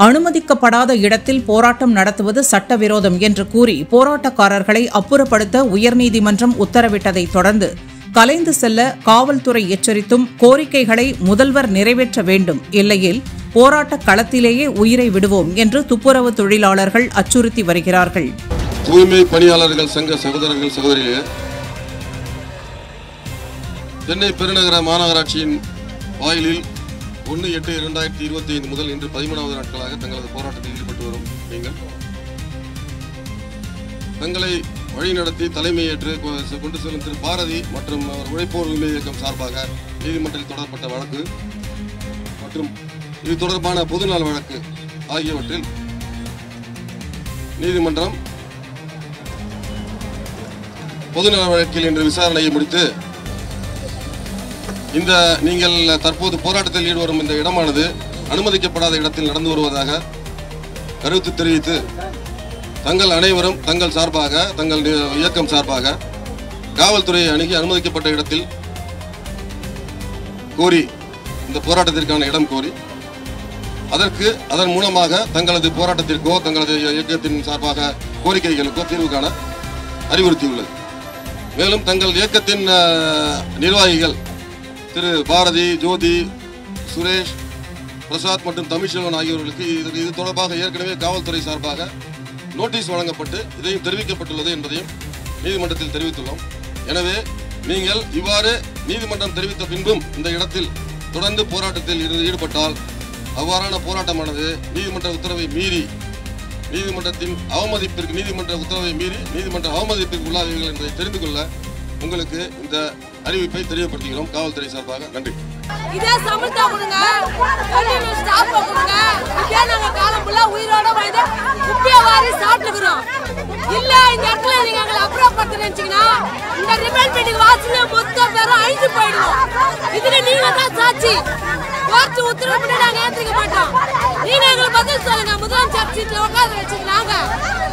அனுமதிக்கப்படாத இடத்தில் போராட்டம் நடத்துவது சட்டவிரோதம் என்று கூறி போராட்டக்காரர்களை அப்புறப்படுத்த உயர்நீதிமன்றம் உத்தரவிட்டதை தொடர்ந்து கலைந்து செல்ல காவல்துறை எச்சரித்தும் கோரிக்கைகளை முதல்வர் நிறைவேற்ற வேண்டும், இல்லையில் போராட்ட களத்திலேயே உயிரை விடுவோம் என்று துப்புரவு தொழிலாளர்கள் அச்சுறுத்தி வருகிறார்கள். தூய்மை பணியாளர்கள் சங்க சகோதரர்கள் சகோதரிகளே, சென்னை பெருநகர மாநகராட்சியின் வாயிலில் 1/8/2025 முதல் இன்று 13வது நாட்களாக தங்களது போராட்டத்தில் ஈடுபட்டு வரும் நீங்கள் தங்களை வழிநடத்தி தலைமையேற்று கொண்டு செல்லும் திரு பாரதி மற்றும் அவர் உழைப்போர் உரிமை இயக்கம் சார்பாக நீதிமன்றத்தில் தொடரப்பட்ட வழக்கு மற்றும் இது தொடர்பான பொதுநல வழக்கு ஆகியவற்றில் நீதிமன்றம் பொதுநல வழக்கில் இன்று விசாரணையை முடித்து இந்த நீங்கள் தற்போது போராட்டத்தில் ஈடுபடும் இந்த இடமானது அனுமதிக்கப்படாத இடத்தில் நடந்து வருவதாக கருத்து தெரிவித்து தங்கள் அனைவரும் தங்கள் சார்பாக தங்கள் இயக்கம் சார்பாக காவல்துறையை அணுகி அனுமதிக்கப்பட்ட இடத்தில் கோரி இந்த போராட்டத்திற்கான இடம் கோரி அதன் மூலமாக தங்களது போராட்டத்திற்கோ தங்களது இயக்கத்தின் சார்பாக கோரிக்கைகளுக்கோ தீர்வு காண அறிவுறுத்தியுள்ளது. மேலும் தங்கள் இயக்கத்தின் நிர்வாகிகள் திரு பாரதி, ஜோதி, சுரேஷ், பிரசாத் மற்றும் தமிழ்ச்செல்வன் ஆகியோர்களுக்கு இது தொடர்பாக ஏற்கனவே காவல்துறை சார்பாக நோட்டீஸ் வழங்கப்பட்டு இதையும் தெரிவிக்கப்பட்டுள்ளது என்பதையும் நீதிமன்றத்தில் தெரிவித்துள்ளோம். எனவே நீங்கள் இவ்வாறு நீதிமன்றம் தெரிவித்த பின்பும் இந்த இடத்தில் தொடர்ந்து போராட்டத்தில் ஈடுபட்டால் அவ்வாறான போராட்டமானது நீதிமன்ற உத்தரவை மீறி நீதிமன்ற உத்தரவை மீறி நீதிமன்ற அவமதிப்பிற்கு உள்ளாவீர்கள் என்பதை தெரிந்து கொள்ள உங்களுக்கு இந்த அறிவிப்பை தெரியப்படுத்துகிறோம் காவல்துறை சார்பாக. நன்றி. இதே சமர்த்தா கொடுங்க, ஸ்டாப் கொடுங்க. இதே நாங்க காலம் ஃபுல்லா உயிரோட வந்து குப்பைய வாரி சாப்பிட்டுக்கிறோம். இல்ல இந்த இடத்துல நீங்க எங்களை அப்புறப்படுத்த நினைச்சீங்கன்னா இந்த ரிமைண்ட் மீட்டிங் வாசல்ல மொத்த பேரும் அழிஞ்சு போயிடுவோம். இதுல நீங்க தான் சாட்சி. கோர்ட் உத்தரவு நாங்க ஏத்துக்க மாட்டோம். நீங்க எங்களுக்கு பதில் சொல்லுங்க. முதலமைச்சர் சீட்ல உட்கார வச்சிருக்காங்க.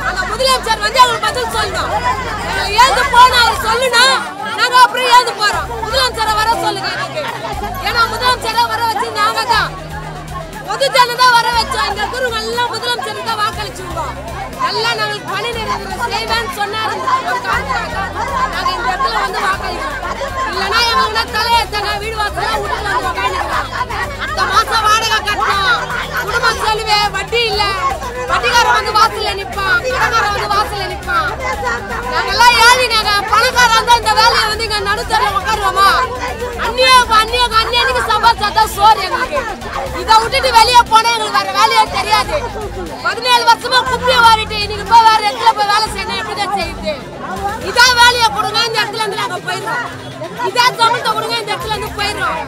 அந்த முதலமைச்சர் வந்து எங்களுக்கு பதில் சொல்லணும். ஏந்து போனா சொல்லுனா நாங்க அப்புறம் ஏந்து போறோம். முதலமைச்சரை வர சொல்லுங்க எனக்கு. ஏன்னா முதலமைச்சரை வர வச்சு நாங்க தான் பொது ஜனதா வர வச்சோம். இந்த குருங்க எல்லாம் முதலமைச்சருக்கு தான் வாக்களிச்சிருக்கோம். எல்லாம் நாங்களுக்கு பணி நிறைவேற்ற செய்வேன்னு சொன்னாரு. நாங்க இந்த இடத்துல வந்து வாக்களிக்கிறோம். இல்லைன்னா எங்க தலையெடுத்தாங்க வீடு வாசல வீட்டுல வந்து உட்காந்துருக்கோம். அடுத்த மாசம் வாடகை கட்டணும். குடும்பம் சொல்லுவே வட்டி இல்ல. வட்டிக்காரன் வந்து வாசல்ல நிப்பான், கடன்காரன் வந்து வாசல்ல நிப்பான். நாங்கெல்லாம் ஏழினாங்க. பணக்காரன் தான் இந்த வேலையை வந்து இங்க நடுத்தரில் உட்காருவோமா? அன்னியனுக்கு சம்பாதிச்சாதான் சோறு எங்களுக்கு. இதை விட்டுட்டு வெளியே போனா எங்களுக்கு வேற வேலையே தெரியாது. 17 வருஷமா குப்பியை வாரிட்டு இன்னைக்கு போய் வேற இடத்துல போய் வேலை செய்யணும். எப்படிதான் செய்யுது? இதான் வேலையை கொடுங்க, இந்த இடத்துல இருந்து நாங்க போயிடுறோம். இதான் சம்பளத்தை கொடுங்க, இந்த இடத்துல இருந்து போயிடுறோம்.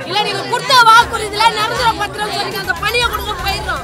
இல்ல நீங்க கொடுத்த வாக்குறுதியில நடந்துற பத்திரம் சொல்லி அந்த பணியை கொடுங்க போயிடுறோம்.